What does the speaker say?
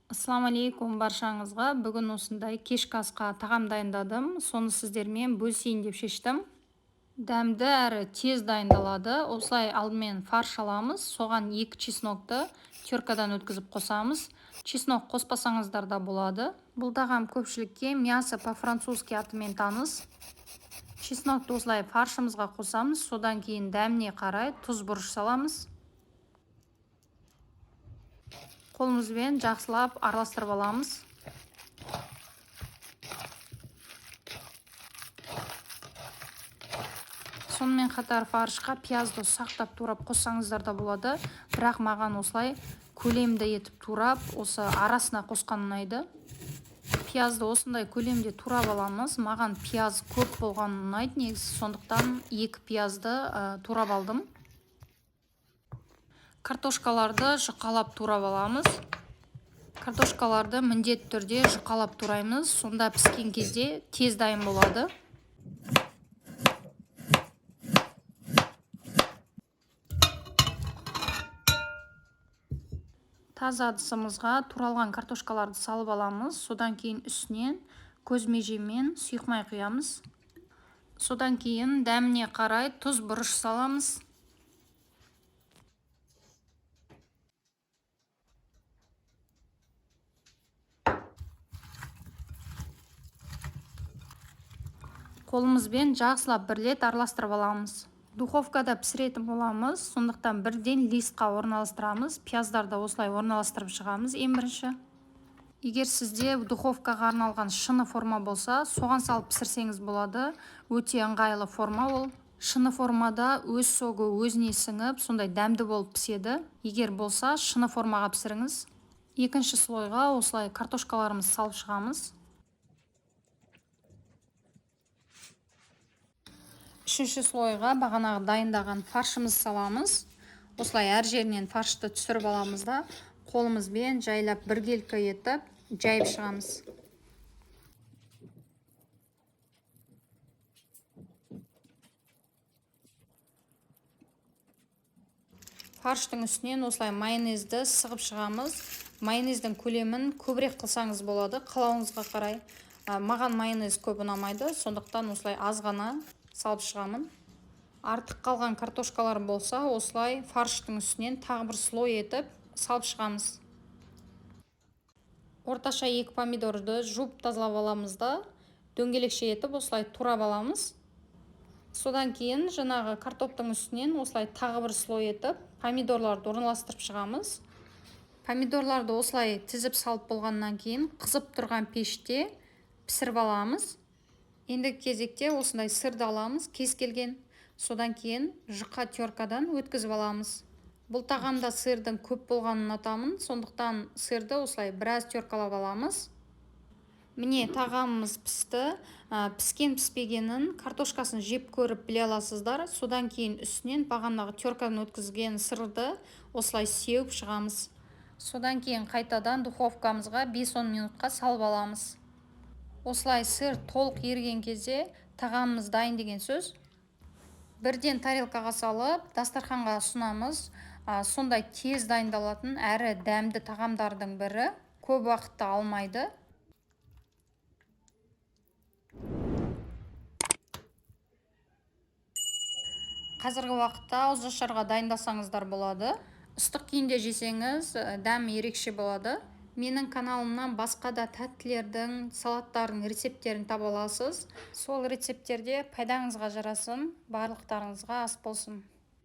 Ассаламу алейкум баршаңызға. Бүгін осындай кешкі асқа тағам дайындадым. Соны сіздермен бөлісейін деп шештім. Дәмді әрі тез дайындалады. Осылай алдымен фарш аламыз. Соған 2 чеснокты теркадан өткізіп қосамыз. Чеснок қоспасаңыздар да болады. Бұл тағам көпшілікке мясо по-французски атымен таныс. Чеснокты осылай фаршымызға қосамыз. Содан кейін дәміне қарай тұз бұрыш саламыз. Қолымызбен жақсылап араластырып аламыз. Сонымен қатар фаршқа пиязды сақтап турап қоссаңыздар да болады. Бірақ маған осылай көлемді етіп турап, осы арасына қосқан ұнайды. Пиязды осындай көлемде турап аламыз. Маған пияз көп болған ұнайды негізі, сондықтан 2 пиязды турап алдым. Картошкаларды жұқалап турап аламыз. Картошкаларды міндетті түрде жұқалап тураймыз. Сонда піскен кезде тез дайын болады. Таза ыдысымызға туралған картошкаларды салып аламыз. Содан кейін үстінен көз межемен сұйық май құямыз. Содан кейін дәміне қарай тұз бұрыш саламыз. Қолымызбен жақсылап бірлет араластырып аламыз. Духовкада пісіретін боламыз, сондықтан бірден листқа орналастырамыз. Пияздарды осылай орналастырып шығамыз ең бірінші. Егер сізде духовкаға арналған шыны форма болса, соған салып пісірсеңіз болады. Өте ыңғайлы форма ол. Шыны формада өз согы өзіне сіңіп, сондай дәмді болып піседі. Егер болса, шыны формаға пісіріңіз. Екінші слойға осылай картошкаларымыз салып шығамыз. Үшінші слойға бағанағы дайындаған фаршымыз саламыз. Осылай әр жерінен фаршты түсіріп аламыз да, қолымызбен жайлап біркелкі етіп жайып шығамыз. Фарштың үстінен осылай майонезді сығып шығамыз. Майонездің көлемін көбірек қылсаңыз болады, қалауыңызға қарай. Маған майонез көп ұнамайды, сондықтан осылай аз ғана салып шығамын. Артық қалған картошкалар болса, осылай фарштың үстінен тағы бір слой етіп салып шығамыз. Орташа 2 помидорды жуып тазалап аламыз да, дөңгелекше етіп осылай турап аламыз. Содан кейін жаңағы картоптың үстінен осылай тағы бір слой етіп помидорларды орналастырып шығамыз. Помидорларды осылай тізіп салып болғаннан кейін қызып тұрған пеште пісіріп аламыз. Ендігі кезекте осындай сырды аламыз, кез келген. Содан кейін жұқа теркадан өткізіп аламыз. Бұл тағамда сырдың көп болғанын ұнатамын, сондықтан сырды осылай біраз теркалап аламыз. Міне тағамымыз пісті. Піскен піспегенін картошкасын жеп көріп біле аласыздар. Содан кейін үстінен бағанағы теркадан өткізген сырды осылай сеуіп шығамыз. Содан кейін қайтадан духовкамызға 5-10 минутқа салып аламыз. Осылай сыр толық еріген кезде тағамымыз дайын деген сөз. Бірден тарелкаға салып, дастарханға ұсынамыз. Сондай тез дайындалатын әрі дәмді тағамдардың бірі, көп уақытты алмайды. Қазіргі уақытта ауызашарға дайындасаңыздар болады. Ыстық күйінде жесеңіз, дәмі ерекше болады. Менің каналымнан басқа да тәттілердің, салаттардың рецептерін таба аласыз. Сол рецептерде пайдаңызға жарасын, барлықтарыңызға ас болсын.